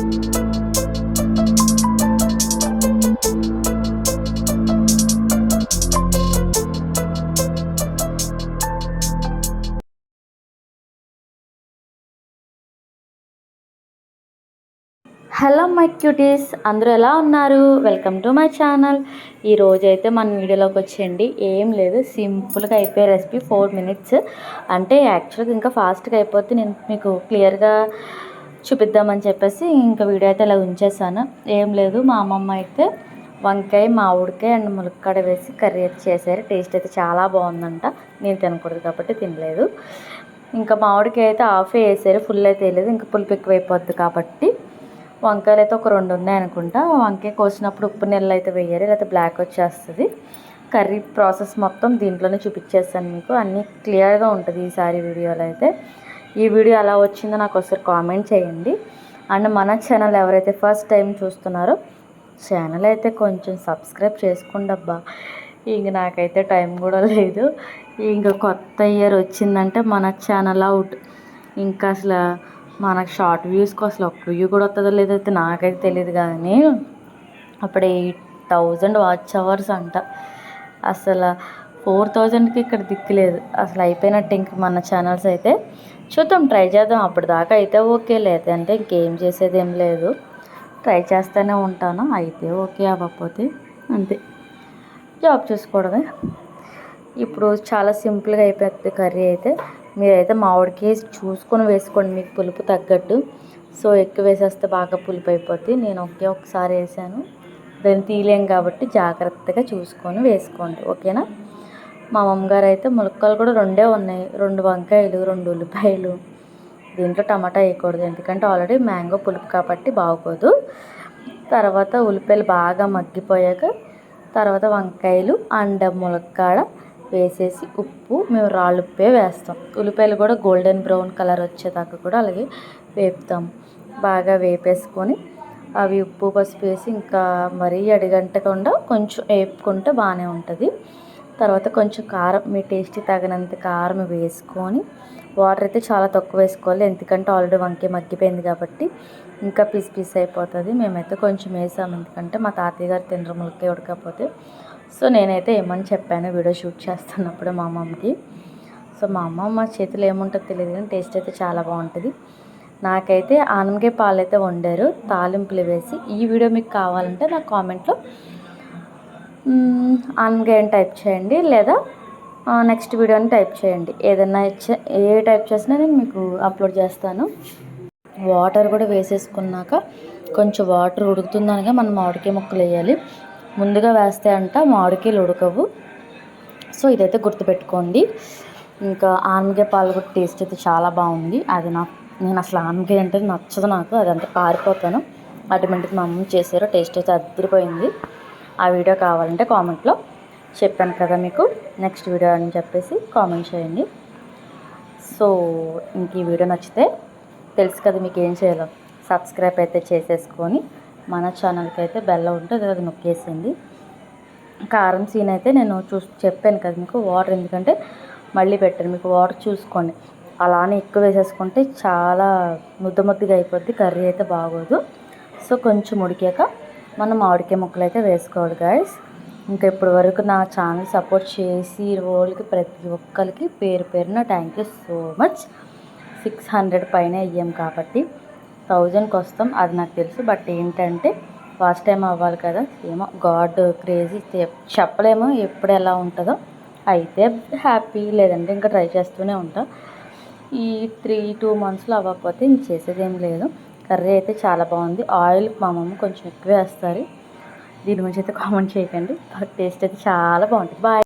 Hello my cuties, అందరూ ఎలా ఉన్నారు? Welcome to my channel. ఈరోజు అయితే మన వీడియోలోకి వచ్చేయండి. ఏం లేదు, సింపుల్గా అయిపోయే రెసిపీ 4 minutes. అంటే యాక్చువల్గా ఇంకా ఫాస్ట్గా అయిపోతే నేను మీకు క్లియర్గా చూపిద్దామని చెప్పేసి ఇంకా వీడియో అయితే ఇలా ఉంచేసాను. ఏం లేదు, మా అమ్మమ్మ అయితే వంకాయ, మామిడికాయ అండ్ ములక్కాడ వేసి కర్రీ అయితే చేశారు. టేస్ట్ అయితే చాలా బాగుందంట. నేను తినకూడదు కాబట్టి తినలేదు. ఇంకా మామిడికాయ అయితే హాఫే వేసారు, ఫుల్ అయితే వేయలేదు. ఇంకా పులుపు ఎక్కువ అయిపోద్ది కాబట్టి వంకాయలు అయితే ఒక 2 ఉన్నాయి అనుకుంటా. వంకాయ కోసినప్పుడు ఉప్పు నీళ్ళు అయితే వేయాలి, లేకపోతే బ్లాక్ వచ్చేస్తుంది. కర్రీ ప్రాసెస్ మొత్తం దీంట్లోనే చూపించేస్తాను మీకు, అన్నీ క్లియర్గా ఉంటుంది ఈసారి వీడియోలో అయితే. ఈ వీడియో ఎలా వచ్చిందో నాకు ఒకసారి కామెంట్ చేయండి. అండ్ మన ఛానల్ ఎవరైతే ఫస్ట్ టైం చూస్తున్నారో ఛానల్ అయితే కొంచెం సబ్స్క్రైబ్ చేసుకోండి అబ్బా. ఇంక నాకైతే టైం కూడా లేదు. ఇంకా కొత్త ఇయర్ వచ్చిందంటే మన ఛానల్ అవుట్. ఇంకా అసలు మనకు షార్ట్ వ్యూస్కి అసలు ఒక్క వ్యూ కూడా వస్తుందో లేదైతే నాకైతే తెలియదు. కానీ అప్పుడు 8,000 వాచ్ అవర్స్ అంట. అసలు 4,000కి ఇక్కడ దిక్కులేదు. అసలు అయిపోయినట్టు ఇంక మన ఛానల్స్ అయితే చూద్దాం, ట్రై చేద్దాం. అప్పటిదాకా అయితే ఓకే, లేదంటే ఇంకేం చేసేది ఏం లేదు. ట్రై చేస్తూనే ఉంటాను. అయితే ఓకే, అవ్వకపోతే అంతే, జాబ్ చూసుకోవడమే. ఇప్పుడు చాలా సింపుల్గా అయిపోతుంది కర్రీ అయితే. మీరైతే మామిడికాయ చూసుకొని వేసుకోండి, మీకు పులుపు తగ్గట్టు. సో ఎక్కువ వేసేస్తే బాగా పులుపు అయిపోద్ది. నేను ఒకసారి వేసాను, దాన్ని తీయలేం కాబట్టి జాగ్రత్తగా చూసుకొని వేసుకోండి, ఓకేనా. మా అమ్మగారు అయితే ములక్కాయలు కూడా 2 ఉన్నాయి, 2 వంకాయలు, 2 ఉల్లిపాయలు. దీంట్లో టమాటా వేయకూడదు, ఎందుకంటే ఆల్రెడీ మ్యాంగో పులుపు కాబట్టి బాగోదు. తర్వాత ఉల్లిపాయలు బాగా మగ్గిపోయాక తర్వాత వంకాయలు అండ్ ములక్కాడ వేసేసి ఉప్పు, మేము రాళ్ళు ఉప్పే వేస్తాం. ఉల్లిపాయలు కూడా గోల్డెన్ బ్రౌన్ కలర్ వచ్చేదాకా కూడా అలాగే వేపుతాం. బాగా వేపేసుకొని అవి ఉప్పు పసుపు వేసి ఇంకా మరీ అడిగంటకుండా కొంచెం వేపుకుంటే బాగానే ఉంటుంది. తర్వాత కొంచెం కారం, మీ టేస్ట్కి తగినంత కారం వేసుకొని, వాటర్ అయితే చాలా తక్కువ వేసుకోవాలి, ఎందుకంటే ఆల్రెడీ వంకాయ మగ్గిపోయింది కాబట్టి ఇంకా పీస్ అయిపోతుంది. మేమైతే కొంచెం వేసాము, ఎందుకంటే మా తాతయ్య గారు తినరు ములక్కాయ ఉడకపోతే. సో నేనైతే ఏమని చెప్పాను వీడియో షూట్ చేస్తున్నప్పుడు మా అమ్మమ్మకి. సో మా అమ్మమ్మ చేతిలో ఏముంటుందో తెలియదు, కానీ టేస్ట్ అయితే చాలా బాగుంటుంది. నాకైతే ఆనమకాయ పాలు అయితే వండారు తాలింపులు వేసి. ఈ వీడియో మీకు కావాలంటే నా కామెంట్లో ఆనమకాయ అని టైప్ చేయండి, లేదా నెక్స్ట్ వీడియోని టైప్ చేయండి. ఏదన్నా ఏ టైప్ చేసినా నేను మీకు అప్లోడ్ చేస్తాను. వాటర్ కూడా వేసేసుకున్నాక కొంచెం వాటర్ ఉడుకుతుందనగా మనం మామిడికాయ ముక్కలు వేయాలి. ముందుగా వేస్తే అంట మామిడికాయలు ఉడకవు. సో ఇదైతే గుర్తుపెట్టుకోండి. ఇంకా ఆనమకాయ పాలు కూడా టేస్ట్ అయితే చాలా బాగుంది. అది నేను అసలు ఆనమకాయ అంటే నచ్చదు నాకు, అదంతా పారిపోతాను. అటువంటిది మా అమ్మ చేశారు, టేస్ట్ అయితే అదిరిపోయింది. ఆ వీడియో కావాలంటే కామెంట్లో చెప్పాను కదా మీకు, నెక్స్ట్ వీడియో అని చెప్పేసి కామెంట్ చేయండి. సో ఇంక ఈ వీడియో నచ్చితే తెలుసు కదా మీకు ఏం చేయాలో, సబ్స్క్రైబ్ అయితే చేసేసుకొని మన ఛానల్కి అయితే బెల్ ఉంటుంది అది నొక్కేసింది. కారం సీన్ అయితే నేను చెప్పాను కదా మీకు, వాటర్ ఎందుకంటే మళ్ళీ పెట్టాను, మీకు వాటర్ చూసుకోండి. అలానే ఎక్కువ వేసేసుకుంటే చాలా ముద్దగా అయిపోద్ది, కర్రీ అయితే బాగోదు. సో కొంచెం ఉడికాక మనం మామిడికాయ ముక్కలు అయితే వేసుకోవాలి గాయస్. ఇంకా ఇప్పటి వరకు నా ఛానల్ సపోర్ట్ చేసి వాళ్ళకి ప్రతి ఒక్కరికి పేరు పేరున థ్యాంక్ యూ సో మచ్. 600 పైన అయ్యాం కాబట్టి 1000కి వస్తాం, అది నాకు తెలుసు. బట్ ఏంటంటే ఫస్ట్ టైం అవ్వాలి కదా, ఏమో గాడ్ క్రేజీ, చెప్పలేమో ఎప్పుడు ఎలా ఉంటుందో. అయితే హ్యాపీ, లేదంటే ఇంకా ట్రై చేస్తూనే ఉంటా. ఈ 2 monthsలో అవ్వకపోతే ఇంక చేసేది ఏం లేదు. కర్రీ అయితే చాలా బాగుంది. ఆయిల్ మా మమ్మీ కొంచెం ఎక్కువ వేస్తారు, దీని గురించి అయితే కామెంట్ చేయకండి. బట్ టేస్ట్ అయితే చాలా బాగుంటుంది. బాయ్.